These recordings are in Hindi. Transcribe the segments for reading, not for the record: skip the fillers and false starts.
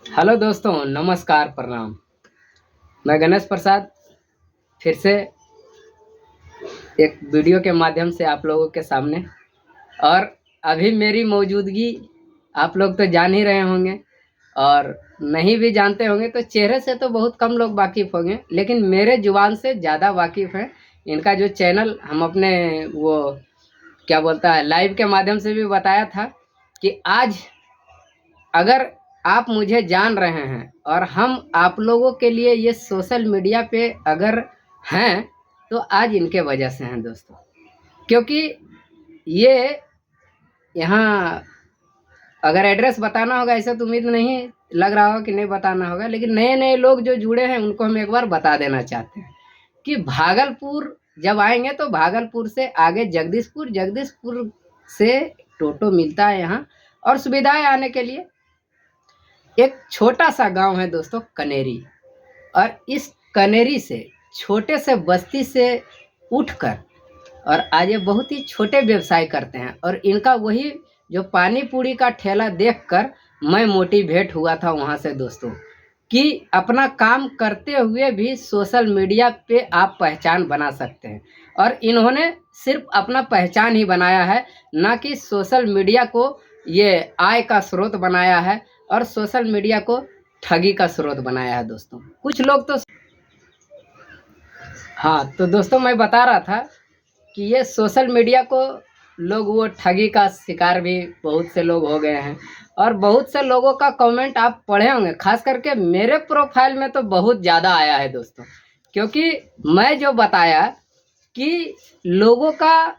हेलो दोस्तों, नमस्कार, प्रणाम। मैं गणेश प्रसाद फिर से एक वीडियो के माध्यम से आप लोगों के सामने। और अभी मेरी मौजूदगी आप लोग तो जान ही रहे होंगे, और नहीं भी जानते होंगे तो चेहरे से तो बहुत कम लोग वाकिफ़ होंगे, लेकिन मेरे जुबान से ज़्यादा वाकिफ़ हैं। इनका जो चैनल हम अपने वो क्या बोलता है लाइव के माध्यम से भी बताया था कि आज अगर आप मुझे जान रहे हैं और हम आप लोगों के लिए ये सोशल मीडिया पे अगर हैं तो आज इनके वजह से हैं दोस्तों। क्योंकि ये यहाँ अगर एड्रेस बताना होगा, ऐसा तो उम्मीद नहीं लग रहा हो कि नहीं बताना होगा, लेकिन नए नए लोग जो जुड़े हैं उनको हम एक बार बता देना चाहते हैं कि भागलपुर जब आएंगे तो भागलपुर से आगे जगदीशपुर, जगदीशपुर से टोटो मिलता है यहाँ, और सुविधाएं आने के लिए एक छोटा सा गांव है दोस्तों, कनेरी। और इस कनेरी से छोटे से बस्ती से उठकर और आज ये बहुत ही छोटे व्यवसाय करते हैं। और इनका वही जो पानी पूरी का ठेला देखकर मैं मोटिवेट हुआ था वहाँ से दोस्तों, कि अपना काम करते हुए भी सोशल मीडिया पे आप पहचान बना सकते हैं। और इन्होंने सिर्फ अपना पहचान ही बनाया है, ना कि सोशल मीडिया को ये आय का स्रोत बनाया है और सोशल मीडिया को ठगी का स्रोत बनाया है दोस्तों। कुछ लोग तो हाँ, तो दोस्तों मैं बता रहा था कि ये सोशल मीडिया को लोग वो ठगी का शिकार भी बहुत से लोग हो गए हैं। और बहुत से लोगों का कमेंट आप पढ़े होंगे, खास करके मेरे प्रोफाइल में तो बहुत ज़्यादा आया है दोस्तों, क्योंकि मैं जो बताया कि लोगों का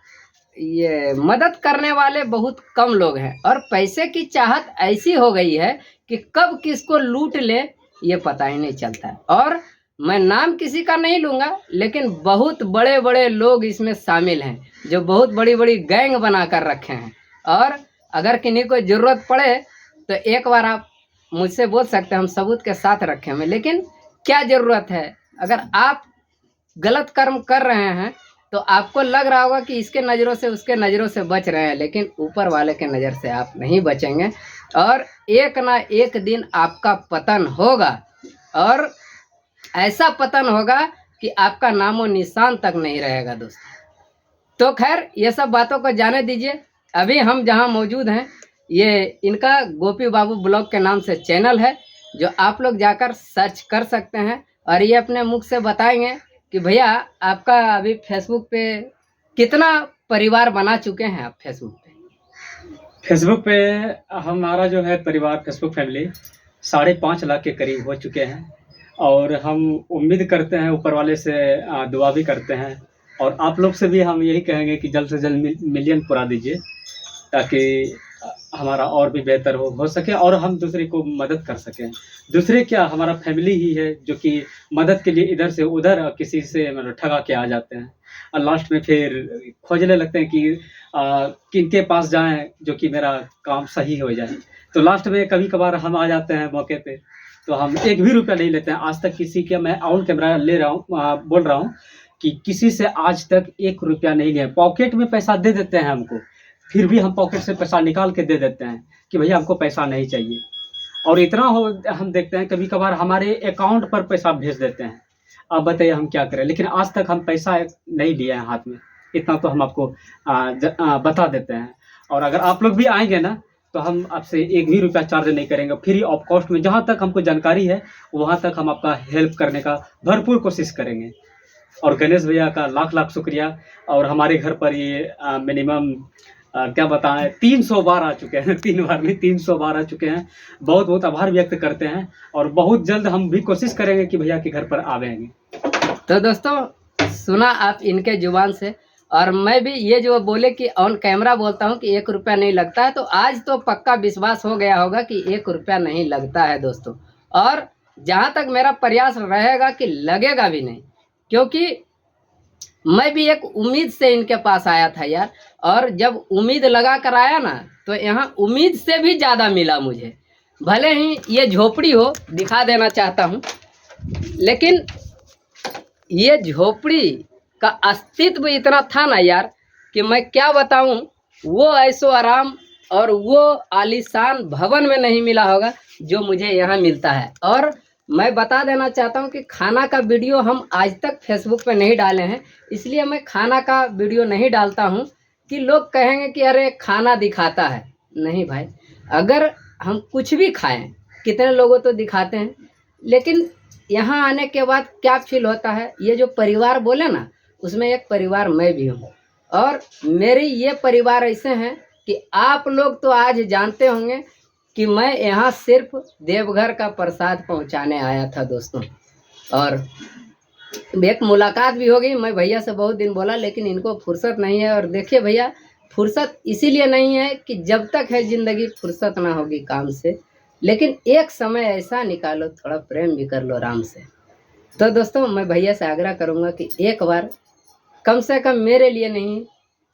ये मदद करने वाले बहुत कम लोग हैं, और पैसे की चाहत ऐसी हो गई है कि कब किसको लूट ले ये पता ही नहीं चलता है। और मैं नाम किसी का नहीं लूँगा, लेकिन बहुत बड़े बड़े लोग इसमें शामिल हैं जो बहुत बड़ी बड़ी गैंग बना कर रखे हैं। और अगर किन्हीं को ज़रूरत पड़े तो एक बार आप मुझसे बोल सकते हैं, हम सबूत के साथ रखे हैं। लेकिन क्या ज़रूरत है? अगर आप गलत कर्म कर रहे हैं तो आपको लग रहा होगा कि इसके नज़रों से उसके नज़रों से बच रहे हैं, लेकिन ऊपर वाले के नज़र से आप नहीं बचेंगे। और एक ना एक दिन आपका पतन होगा, और ऐसा पतन होगा कि आपका नामो निशान तक नहीं रहेगा दोस्तों। तो खैर, ये सब बातों को जाने दीजिए। अभी हम जहाँ मौजूद हैं, ये इनका गोपी बाबू ब्लॉग के नाम से चैनल है, जो आप लोग जाकर सर्च कर सकते हैं। और ये अपने मुख से बताएंगे कि भैया आपका अभी फेसबुक पे कितना परिवार बना चुके हैं आप फेसबुक पे? फेसबुक पे हमारा जो है परिवार, फेसबुक फैमिली 5.5 लाख के करीब हो चुके हैं। और हम उम्मीद करते हैं ऊपर वाले से, दुआ भी करते हैं। और आप लोग से भी हम यही कहेंगे कि जल्द से जल्द मिलियन पुरा दीजिए, ताकि हमारा और भी बेहतर हो सके और हम दूसरे को मदद कर सकें। दूसरे क्या, हमारा फैमिली ही है जो कि मदद के लिए इधर से उधर किसी से मतलब ठगा के आ जाते हैं, और लास्ट में फिर खोजने लगते हैं कि किनके पास जाएं जो कि मेरा काम सही हो जाए। तो लास्ट में कभी कभार हम आ जाते हैं मौके पे, तो हम एक भी रुपया नहीं लेते हैं। आज तक किसी के, मैं ऑन कैमरा ले रहा हूँ, बोल रहा हूँ कि किसी से आज तक 1 रुपया नहीं लिया। पॉकेट में पैसा दे देते हैं हमको, फिर भी हम पॉकेट से पैसा निकाल के दे देते हैं कि भैया हमको पैसा नहीं चाहिए। और इतना हो, हम देखते हैं कभी कभार हमारे अकाउंट पर पैसा भेज देते हैं। अब बताइए हम क्या करें, लेकिन आज तक हम पैसा नहीं लिए हैं हाथ में। इतना तो हम आपको बता देते हैं। और अगर आप लोग भी आएंगे ना, तो हम आपसे 1 भी रुपया चार्ज नहीं करेंगे, फ्री ऑफ कॉस्ट में। जहाँ तक हमको जानकारी है वहाँ तक हम आपका हेल्प करने का भरपूर कोशिश करेंगे। और गणेश भैया का लाख लाख शुक्रिया। और हमारे घर पर ये मिनिमम क्या बताएं, 300 बार आ चुके हैं। 3 बार नहीं, 300 बार आ चुके हैं। बहुत बहुत आभार व्यक्त करते हैं, और बहुत जल्द हम भी कोशिश करेंगे कि भैया के घर पर आवेंगे। तो दोस्तों, सुना आप इनके जुबान से। और मैं भी ये जो बोले कि ऑन कैमरा बोलता हूँ कि 1 रुपया नहीं लगता है, तो आज तो पक्का विश्वास हो गया होगा कि 1 रुपया नहीं लगता है दोस्तों। और जहाँ तक मेरा प्रयास रहेगा कि लगेगा भी नहीं, क्योंकि मैं भी एक उम्मीद से इनके पास आया था यार। और जब उम्मीद लगा कर आया ना, तो यहाँ उम्मीद से भी ज़्यादा मिला मुझे। भले ही ये झोपड़ी हो, दिखा देना चाहता हूँ, लेकिन ये झोपड़ी का अस्तित्व इतना था ना यार कि मैं क्या बताऊँ। वो ऐसो आराम और वो आलीशान भवन में नहीं मिला होगा जो मुझे यहाँ मिलता है। और मैं बता देना चाहता हूँ कि खाना का वीडियो हम आज तक फेसबुक पे नहीं डाले हैं, इसलिए मैं खाना का वीडियो नहीं डालता हूँ कि लोग कहेंगे कि अरे खाना दिखाता है। नहीं भाई, अगर हम कुछ भी खाएं, कितने लोगों तो दिखाते हैं, लेकिन यहाँ आने के बाद क्या फील होता है, ये जो परिवार बोले ना, उसमें एक परिवार मैं भी हूँ। और मेरी ये परिवार ऐसे हैं कि आप लोग तो आज जानते होंगे कि मैं यहाँ सिर्फ देवघर का प्रसाद पहुँचाने आया था दोस्तों। और एक मुलाकात भी हो गई, मैं भैया से बहुत दिन बोला, लेकिन इनको फुर्सत नहीं है। और देखिए भैया, फुर्सत इसीलिए नहीं है कि जब तक है ज़िंदगी फुर्सत ना होगी काम से, लेकिन एक समय ऐसा निकालो, थोड़ा प्रेम भी कर लो आराम से। तो दोस्तों, मैं भैया से आग्रह करूँगा कि एक बार कम से कम मेरे लिए नहीं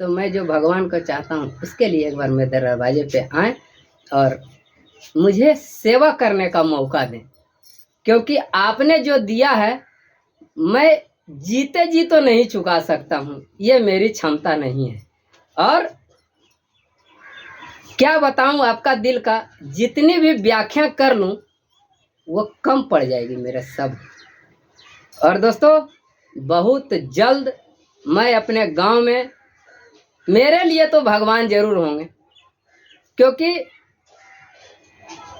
तो मैं जो भगवान को चाहता हूँ उसके लिए एक बार मेरे दरवाजे पे आएँ और मुझे सेवा करने का मौका दें। क्योंकि आपने जो दिया है मैं जीते जी तो नहीं चुका सकता हूँ, ये मेरी क्षमता नहीं है। और क्या बताऊँ, आपका दिल का जितनी भी व्याख्या कर लूँ वो कम पड़ जाएगी मेरे सब। और दोस्तों, बहुत जल्द मैं अपने गांव में, मेरे लिए तो भगवान जरूर होंगे, क्योंकि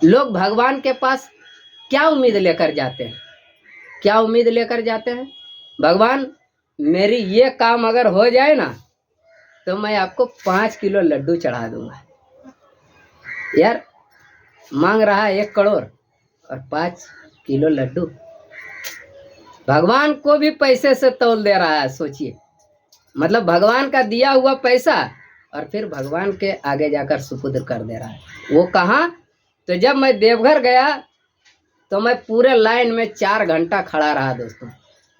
लोग भगवान के पास क्या उम्मीद लेकर जाते हैं, क्या उम्मीद लेकर जाते हैं? भगवान मेरी ये काम अगर हो जाए ना तो मैं आपको 5 किलो लड्डू चढ़ा दूंगा। यार, मांग रहा है 1 करोड़ और 5 किलो लड्डू, भगवान को भी पैसे से तौल दे रहा है। सोचिए, मतलब भगवान का दिया हुआ पैसा और फिर भगवान के आगे जाकर सुपुत्र कर दे रहा है। वो कहाँ? तो जब मैं देवघर गया तो मैं पूरे लाइन में 4 घंटा खड़ा रहा दोस्तों,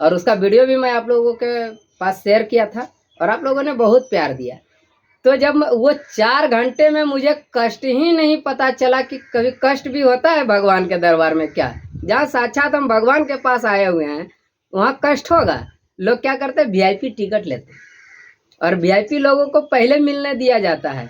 और उसका वीडियो भी मैं आप लोगों के पास शेयर किया था और आप लोगों ने बहुत प्यार दिया। तो जब वो 4 घंटे में मुझे कष्ट ही नहीं पता चला कि कभी कष्ट भी होता है भगवान के दरबार में। क्या, जहाँ साक्षात हम भगवान के पास आए हुए हैं वहाँ कष्ट होगा? लोग क्या करते हैं, वीआईपी टिकट लेते हैं और वीआईपी लोगों को पहले मिलने दिया जाता है।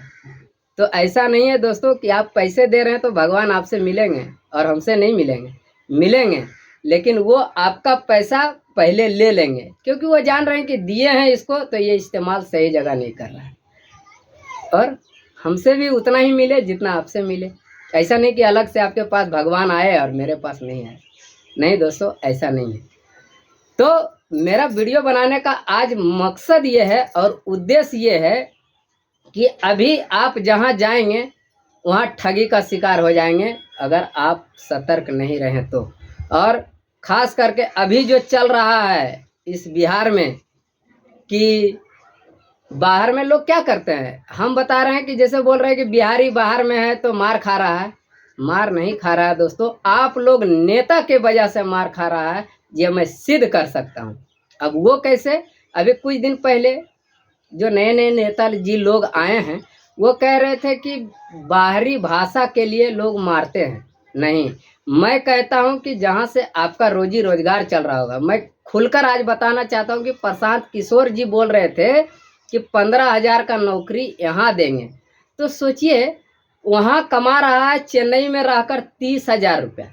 तो ऐसा नहीं है दोस्तों कि आप पैसे दे रहे हैं तो भगवान आपसे मिलेंगे और हमसे नहीं मिलेंगे। मिलेंगे, लेकिन वो आपका पैसा पहले ले लेंगे, क्योंकि वो जान रहे हैं कि दिए हैं इसको तो ये इस्तेमाल सही जगह नहीं कर रहा है। और हमसे भी उतना ही मिले जितना आपसे मिले। ऐसा नहीं कि अलग से आपके पास भगवान आए और मेरे पास नहीं आए। नहीं दोस्तों, ऐसा नहीं है। तो मेरा वीडियो बनाने का आज मकसद ये है और उद्देश्य ये है कि अभी आप जहाँ जाएंगे वहाँ ठगी का शिकार हो जाएंगे अगर आप सतर्क नहीं रहें तो। और ख़ास करके अभी जो चल रहा है इस बिहार में कि बाहर में लोग क्या करते हैं, हम बता रहे हैं कि जैसे बोल रहे हैं कि बिहारी बाहर में है तो मार खा रहा है। मार नहीं खा रहा है दोस्तों, आप लोग नेता के वजह से मार खा रहा है, ये मैं सिद्ध कर सकता हूँ। अब वो कैसे? अभी कुछ दिन पहले जो नए नए नेता जी लोग आए हैं वो कह रहे थे कि बाहरी भाषा के लिए लोग मारते हैं। नहीं, मैं कहता हूं कि जहां से आपका रोजी रोजगार चल रहा होगा। मैं खुलकर आज बताना चाहता हूं कि प्रशांत किशोर जी बोल रहे थे कि 15,000 का नौकरी यहाँ देंगे। तो सोचिए, वहाँ कमा रहा है चेन्नई में रहकर 30,000 रुपया।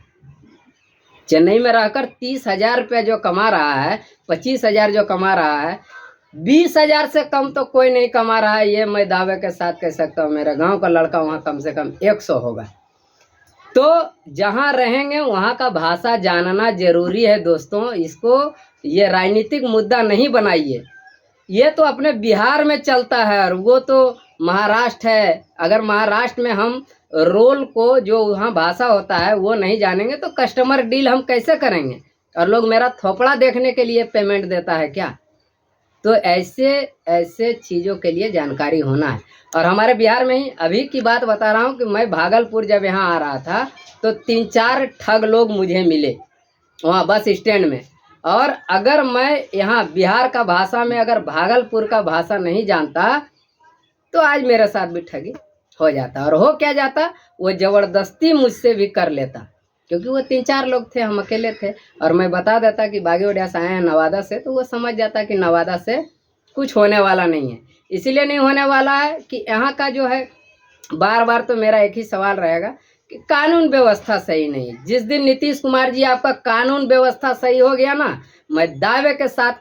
चेन्नई में रहकर 30,000 रुपया जो कमा रहा है, 25,000 जो कमा रहा है, 20,000 से कम तो कोई नहीं कमा रहा है। ये मैं दावे के साथ कह सकता हूँ। मेरे गांव का लड़का वहाँ कम से कम 100 होगा। तो जहाँ रहेंगे वहाँ का भाषा जानना जरूरी है दोस्तों। इसको ये राजनीतिक मुद्दा नहीं बनाइए। ये तो अपने बिहार में चलता है और वो तो महाराष्ट्र है। अगर महाराष्ट्र में हम रोल को, जो वहाँ भाषा होता है, वो नहीं जानेंगे तो कस्टमर डील हम कैसे करेंगे? और लोग मेरा थोपड़ा देखने के लिए पेमेंट देता है क्या? तो ऐसे ऐसे चीज़ों के लिए जानकारी होना है। और हमारे बिहार में ही अभी की बात बता रहा हूँ कि मैं भागलपुर जब यहाँ आ रहा था तो 3-4 ठग लोग मुझे मिले वहाँ बस स्टैंड में। और अगर मैं यहाँ बिहार का भाषा में, अगर भागलपुर का भाषा नहीं जानता तो आज मेरे साथ भी ठगी हो जाता। और हो क्या जाता, वो ज़बरदस्ती मुझसे भी कर लेता, क्योंकि वो 3-4 लोग थे, हम अकेले थे। और मैं बता देता कि बागेवडिया से आए हैं नवादा से, तो वो समझ जाता कि नवादा से कुछ होने वाला नहीं है। इसीलिए नहीं होने वाला है कि यहाँ का जो है बार बार तो मेरा एक ही सवाल रहेगा कि कानून व्यवस्था सही नहीं है। जिस दिन नीतीश कुमार जी आपका कानून व्यवस्था सही हो गया ना, मैं दावे के साथ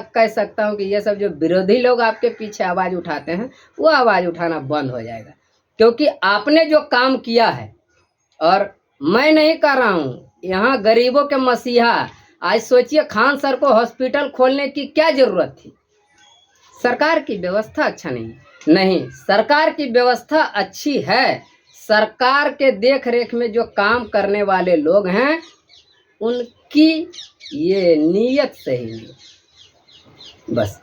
कह सकता हूँ कि ये सब जो विरोधी लोग आपके पीछे आवाज़ उठाते हैं वो आवाज़ उठाना बंद हो जाएगा। क्योंकि आपने जो काम किया है, और मैं नहीं कर रहा हूँ, यहाँ गरीबों के मसीहा। आज सोचिए खान सर को हॉस्पिटल खोलने की क्या ज़रूरत थी? सरकार की व्यवस्था अच्छा नहीं, सरकार की व्यवस्था अच्छी है। सरकार के देख रेख में जो काम करने वाले लोग हैं उनकी ये नीयत सही नहीं बस।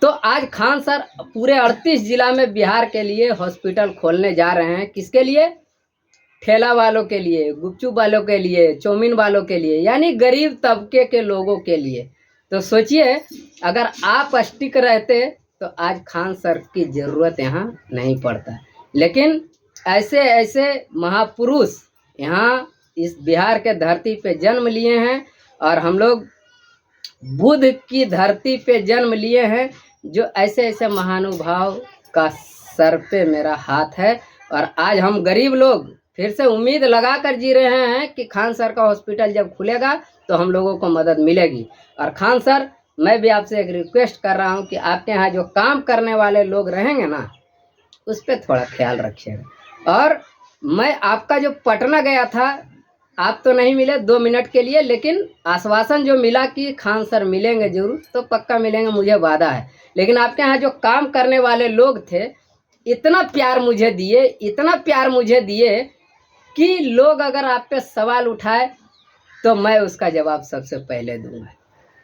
तो आज खान सर पूरे 38 जिला में बिहार के लिए हॉस्पिटल खोलने जा रहे हैं। किसके लिए? ठेला वालों के लिए, गुपचुप वालों के लिए, चौमिन वालों के लिए, यानी गरीब तबके के लोगों के लिए। तो सोचिए अगर आप स्टिक रहते तो आज खान सर की ज़रूरत यहाँ नहीं पड़ता। लेकिन ऐसे ऐसे महापुरुष यहाँ इस बिहार के धरती पे जन्म लिए हैं, और हम लोग बुद्ध की धरती पे जन्म लिए हैं। जो ऐसे ऐसे महानुभाव का सर पे मेरा हाथ है, और आज हम गरीब लोग फिर से उम्मीद लगा कर जी रहे हैं कि खान सर का हॉस्पिटल जब खुलेगा तो हम लोगों को मदद मिलेगी। और खान सर, मैं भी आपसे एक रिक्वेस्ट कर रहा हूं कि आपके यहाँ जो काम करने वाले लोग रहेंगे ना, उस पर थोड़ा ख्याल रखिएगा। और मैं आपका जो पटना गया था, आप तो नहीं मिले 2 मिनट के लिए, लेकिन आश्वासन जो मिला कि खान सर मिलेंगे ज़रूर, तो पक्का मिलेंगे, मुझे वादा है। लेकिन आपके यहाँ जो काम करने वाले लोग थे, इतना प्यार मुझे दिए, इतना प्यार मुझे दिए कि लोग अगर आप पे सवाल उठाए तो मैं उसका जवाब सबसे पहले दूंगा।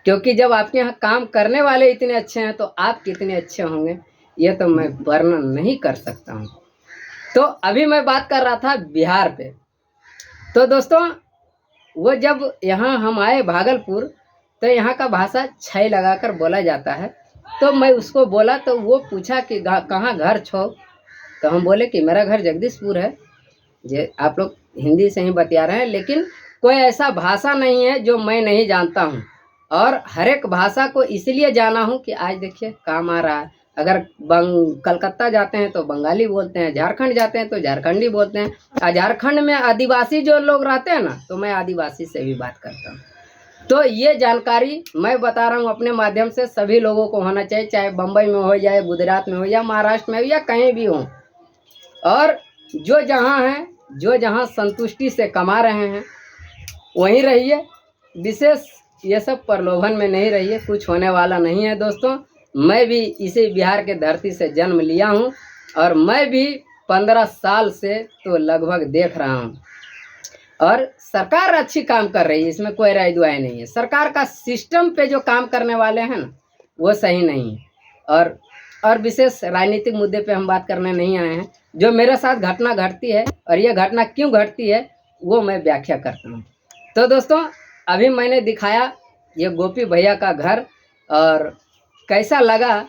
क्योंकि जब आपके यहाँ काम करने वाले इतने अच्छे हैं तो आप कितने अच्छे होंगे ये तो मैं वर्णन नहीं कर सकता हूँ। तो अभी मैं बात कर रहा था बिहार पे। तो दोस्तों, वो जब यहाँ हम आए भागलपुर, तो यहाँ का भाषा छै लगाकर बोला जाता है। तो मैं उसको बोला, तो वो पूछा कि कहाँ घर छो? तो हम बोले कि मेरा घर जगदीशपुर है। ये आप लोग हिंदी से ही बतिया रहे हैं, लेकिन कोई ऐसा भाषा नहीं है जो मैं नहीं जानता हूँ। और हर एक भाषा को इसलिए जाना हूँ कि आज देखिए काम आ रहा है। अगर कलकत्ता जाते हैं तो बंगाली बोलते हैं, झारखंड जाते हैं तो झारखंडी बोलते हैं। और झारखंड में आदिवासी जो लोग रहते हैं ना, तो मैं आदिवासी से भी बात करता हूँ। तो ये जानकारी मैं बता रहा हूँ अपने माध्यम से, सभी लोगों को होना चाहिए, चाहे बम्बई में हो, या गुजरात में हो, या महाराष्ट्र में हो, या कहीं भी हो। और जो जहाँ हैं, जो जहाँ संतुष्टि से कमा रहे हैं वहीं रहिए। विशेष ये सब प्रलोभन में नहीं रहिए, कुछ होने वाला नहीं है दोस्तों। मैं भी इसी बिहार के धरती से जन्म लिया हूँ, और मैं भी 15 साल से तो लगभग देख रहा हूँ। और सरकार अच्छी काम कर रही है, इसमें कोई राय दुआई नहीं है। सरकार का सिस्टम पे जो काम करने वाले हैं ना, वो सही नहीं है। और विशेष राजनीतिक मुद्दे पे हम बात करने नहीं आए हैं। जो मेरे साथ घटना घटती है, और ये घटना क्यों घटती है, वो मैं व्याख्या करता हूँ। तो दोस्तों, अभी मैंने दिखाया ये गोपी भैया का घर, और कैसा लगा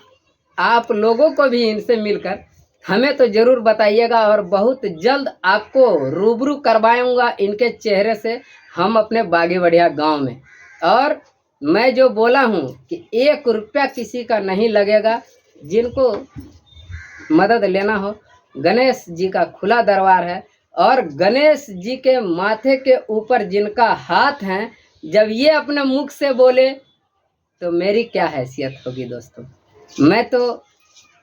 आप लोगों को भी इनसे मिलकर हमें तो ज़रूर बताइएगा। और बहुत जल्द आपको रूबरू करवाऊंगा इनके चेहरे से, हम अपने बागी बढ़िया गांव में। और मैं जो बोला हूं कि 1 रुपया किसी का नहीं लगेगा। जिनको मदद लेना हो, गणेश जी का खुला दरबार है। और गणेश जी के माथे के ऊपर जिनका हाथ है, जब ये अपने मुख से बोले तो मेरी क्या हैसियत होगी दोस्तों। मैं तो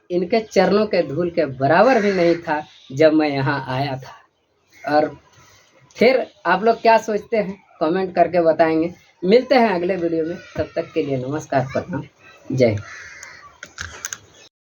इनके चरणों के धूल के बराबर भी नहीं था जब मैं यहाँ आया था। और फिर आप लोग क्या सोचते हैं कमेंट करके बताएंगे। मिलते हैं अगले वीडियो में, तब तक के लिए नमस्कार, प्रणाम, जय हिंद।